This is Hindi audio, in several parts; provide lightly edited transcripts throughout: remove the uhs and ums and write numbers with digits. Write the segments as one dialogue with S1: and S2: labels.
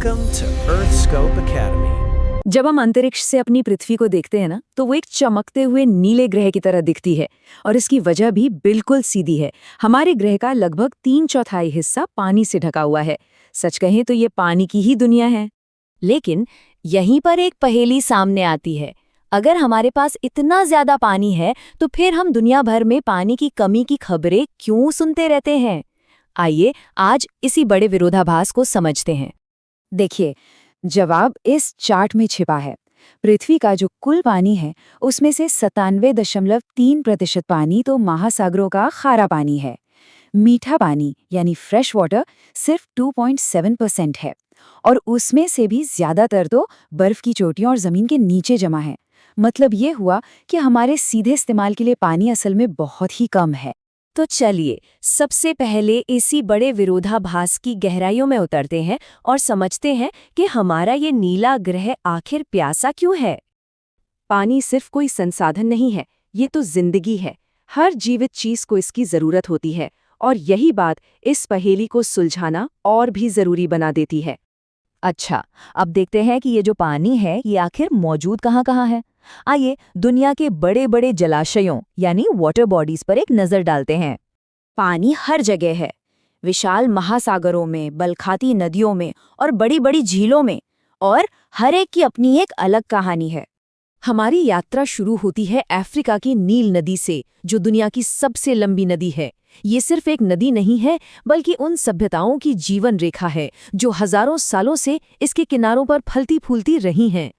S1: Welcome to Earthscope Academy.
S2: जब हम अंतरिक्ष से अपनी पृथ्वी को देखते हैं ना, तो वो एक चमकते हुए नीले ग्रह की तरह दिखती है। और इसकी वजह भी बिल्कुल सीधी है। हमारे ग्रह का लगभग 3/4 हिस्सा पानी से ढका हुआ है। सच कहें तो ये पानी की ही दुनिया है।
S3: लेकिन यहीं पर एक पहेली सामने आती है। अगर हमारे पास इतना ज्यादा पानी है तो फिर हम दुनिया भर में पानी की कमी की खबरें क्यों सुनते रहते हैं? आइए आज इसी बड़े विरोधाभास को समझते हैं।
S2: देखिए, जवाब इस चार्ट में छिपा है। पृथ्वी का जो कुल पानी है, उसमें से 97.3% पानी तो महासागरों का खारा पानी है। मीठा पानी यानी फ्रेश वाटर सिर्फ 2.7% है, और उसमें से भी ज्यादातर तो बर्फ की चोटियों और जमीन के नीचे जमा है। मतलब ये हुआ कि हमारे सीधे इस्तेमाल के लिए पानी असल में बहुत ही कम है।
S3: तो चलिए सबसे पहले इसी बड़े विरोधाभास की गहराइयों में उतरते हैं और समझते हैं कि हमारा ये नीला ग्रह आखिर प्यासा क्यों है।
S2: पानी सिर्फ कोई संसाधन नहीं है, ये तो जिंदगी है। हर जीवित चीज को इसकी जरूरत होती है, और यही बात इस पहेली को सुलझाना और भी जरूरी बना देती है।
S3: अच्छा, अब देखते हैं कि ये जो पानी है ये आखिर मौजूद कहाँ है। आइए दुनिया के बड़े बड़े जलाशयों यानी वाटर बॉडीज पर एक नजर डालते हैं।
S2: पानी हर जगह है, विशाल महासागरों में, बलखाती नदियों में और बड़ी बड़ी झीलों में, और हर एक की अपनी एक अलग कहानी है। हमारी यात्रा शुरू होती है अफ्रीका की नील नदी से, जो दुनिया की सबसे लंबी नदी है। ये सिर्फ एक नदी नहीं है, बल्कि उन सभ्यताओं की जीवन रेखा है जो हजारों सालों से इसके किनारों पर फलती फूलती रही हैं।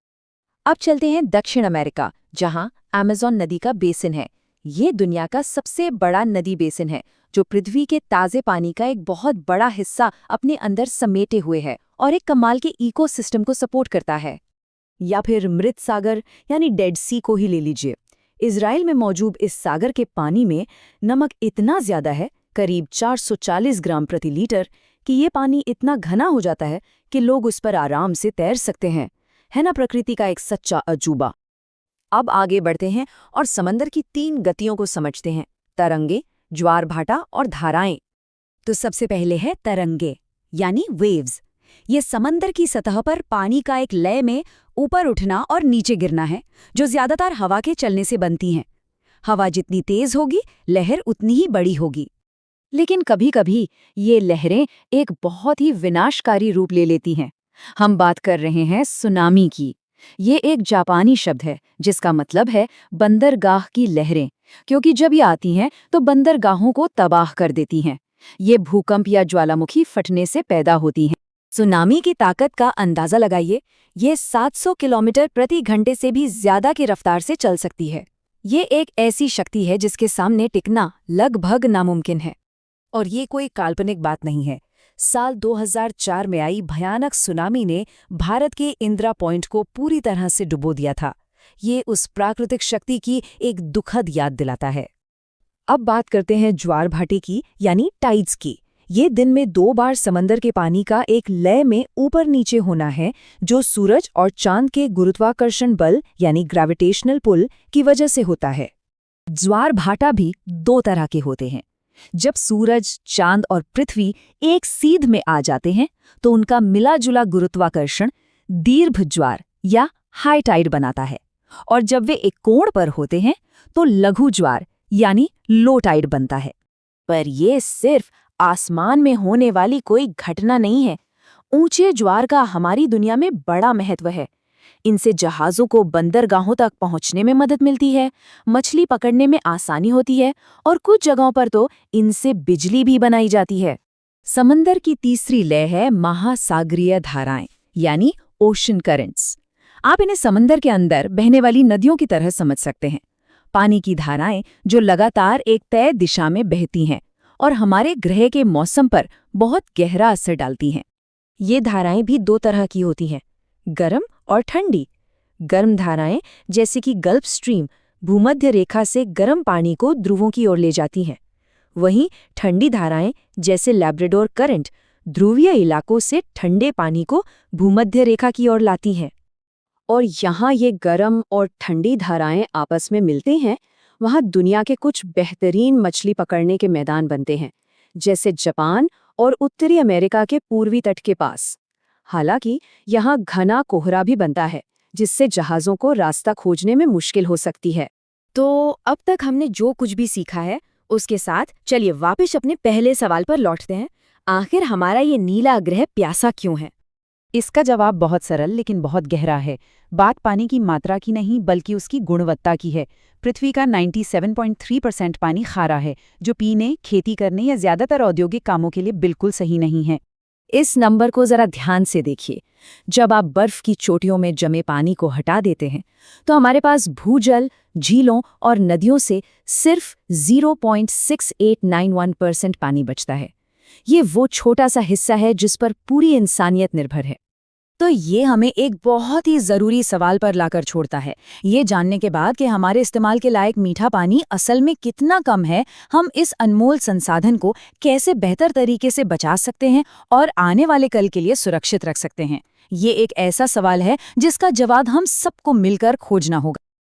S2: अब चलते हैं दक्षिण अमेरिका, जहां अमेज़न नदी का बेसिन है। ये दुनिया का सबसे बड़ा नदी बेसिन है, जो पृथ्वी के ताजे पानी का एक बहुत बड़ा हिस्सा अपने अंदर समेटे हुए है और एक कमाल के इकोसिस्टम को सपोर्ट करता है। या फिर मृत सागर यानी डेड सी को ही ले लीजिए। इजराइल में मौजूद इस सागर के पानी में नमक इतना ज्यादा है, करीब 440 ग्राम प्रति लीटर, कि ये पानी इतना घना हो जाता है कि लोग उस पर आराम से तैर सकते हैं। है ना प्रकृति का एक सच्चा अजूबा। अब आगे बढ़ते हैं और समंदर की 3 गतियों को समझते हैं: तरंगे, ज्वार भाटा और धाराएं। तो सबसे पहले है तरंगे यानी वेव्स। ये समंदर की सतह पर पानी का एक लय में ऊपर उठना और नीचे गिरना है, जो ज्यादातर हवा के चलने से बनती हैं। हवा जितनी तेज होगी, लहर उतनी ही बड़ी होगी। लेकिन कभी-कभी ये लहरें एक बहुत ही विनाशकारी रूप ले लेती हैं। हम बात कर रहे हैं सुनामी की। ये एक जापानी शब्द है जिसका मतलब है बंदरगाह की लहरें, क्योंकि जब ये आती हैं तो बंदरगाहों को तबाह कर देती हैं। ये भूकंप या ज्वालामुखी फटने से पैदा होती हैं। सुनामी की ताकत का अंदाजा लगाइए। ये 700 किलोमीटर प्रति घंटे से भी ज्यादा की रफ्तार से चल सकती है। ये एक ऐसी शक्ति है जिसके सामने टिकना लगभग नामुमकिन है। और ये कोई काल्पनिक बात नहीं है। साल 2004 में आई भयानक सुनामी ने भारत के इंदिरा पॉइंट को पूरी तरह से डुबो दिया था। ये उस प्राकृतिक शक्ति की एक दुखद याद दिलाता है। अब बात करते हैं ज्वार भाटे की यानी टाइड्स की। ये दिन में 2 बार समंदर के पानी का एक लय में ऊपर नीचे होना है, जो सूरज और चांद के गुरुत्वाकर्षण बल यानी ग्रेविटेशनल पुल की वजह से होता है। ज्वार भाटा भी 2 तरह के होते हैं। जब सूरज, चांद और पृथ्वी एक सीध में आ जाते हैं तो उनका मिला जुला गुरुत्वाकर्षण दीर्घ ज्वार या हाई टाइड बनाता है, और जब वे एक कोण पर होते हैं तो लघु ज्वार यानी लो टाइड बनता है। पर यह सिर्फ आसमान में होने वाली कोई घटना नहीं है। ऊंचे ज्वार का हमारी दुनिया में बड़ा महत्व है। इनसे जहाज़ों को बंदरगाहों तक पहुंचने में मदद मिलती है, मछली पकड़ने में आसानी होती है, और कुछ जगहों पर तो इनसे बिजली भी बनाई जाती है। समंदर की तीसरी लय है महासागरीय धाराएं यानी ओशन करंट्स। आप इन्हें समंदर के अंदर बहने वाली नदियों की तरह समझ सकते हैं। पानी की धाराएं जो लगातार एक तय दिशा में बहती हैं और हमारे ग्रह के मौसम पर बहुत गहरा असर डालती हैं। ये धाराएं भी 2 तरह की होती हैं, गर्म और ठंडी। गर्म धाराएं जैसे कि गल्फ स्ट्रीम भूमध्य रेखा से गर्म पानी को ध्रुवों की ओर ले जाती हैं। वहीं ठंडी धाराएं जैसे लैब्राडोर करंट ध्रुवीय इलाकों से ठंडे पानी को भूमध्य रेखा की ओर लाती हैं। और यहाँ ये गर्म और ठंडी धाराएं आपस में मिलते हैं, वहाँ दुनिया के कुछ बेहतरीन मछली पकड़ने के मैदान बनते हैं, जैसे जापान और उत्तरी अमेरिका के पूर्वी तट के पास। हालांकि यहाँ घना कोहरा भी बनता है, जिससे जहाज़ों को रास्ता खोजने में मुश्किल हो सकती है।
S3: तो अब तक हमने जो कुछ भी सीखा है, उसके साथ चलिए वापस अपने पहले सवाल पर लौटते हैं। आखिर हमारा ये नीला ग्रह प्यासा क्यों है?
S4: इसका जवाब बहुत सरल लेकिन बहुत गहरा है। बात पानी की मात्रा की नहीं बल्कि उसकी गुणवत्ता की है। पृथ्वी का 97.3% पानी खारा है, जो पीने, खेती करने या ज्यादातर औद्योगिक कामों के लिए बिल्कुल सही नहीं है।
S2: इस नंबर को जरा ध्यान से देखिए। जब आप बर्फ की चोटियों में जमे पानी को हटा देते हैं, तो हमारे पास भूजल, झीलों और नदियों से सिर्फ 0.6891% पानी बचता है। ये वो छोटा सा हिस्सा है जिस पर पूरी इंसानियत निर्भर है।
S3: तो ये हमें एक बहुत ही ज़रूरी सवाल पर लाकर छोड़ता है। ये जानने के बाद कि हमारे इस्तेमाल के लायक मीठा पानी असल में कितना कम है, हम इस अनमोल संसाधन को कैसे बेहतर तरीके से बचा सकते हैं और आने वाले कल के लिए सुरक्षित रख सकते हैं। ये एक ऐसा सवाल है जिसका जवाब हम सबको मिलकर खोजना होगा।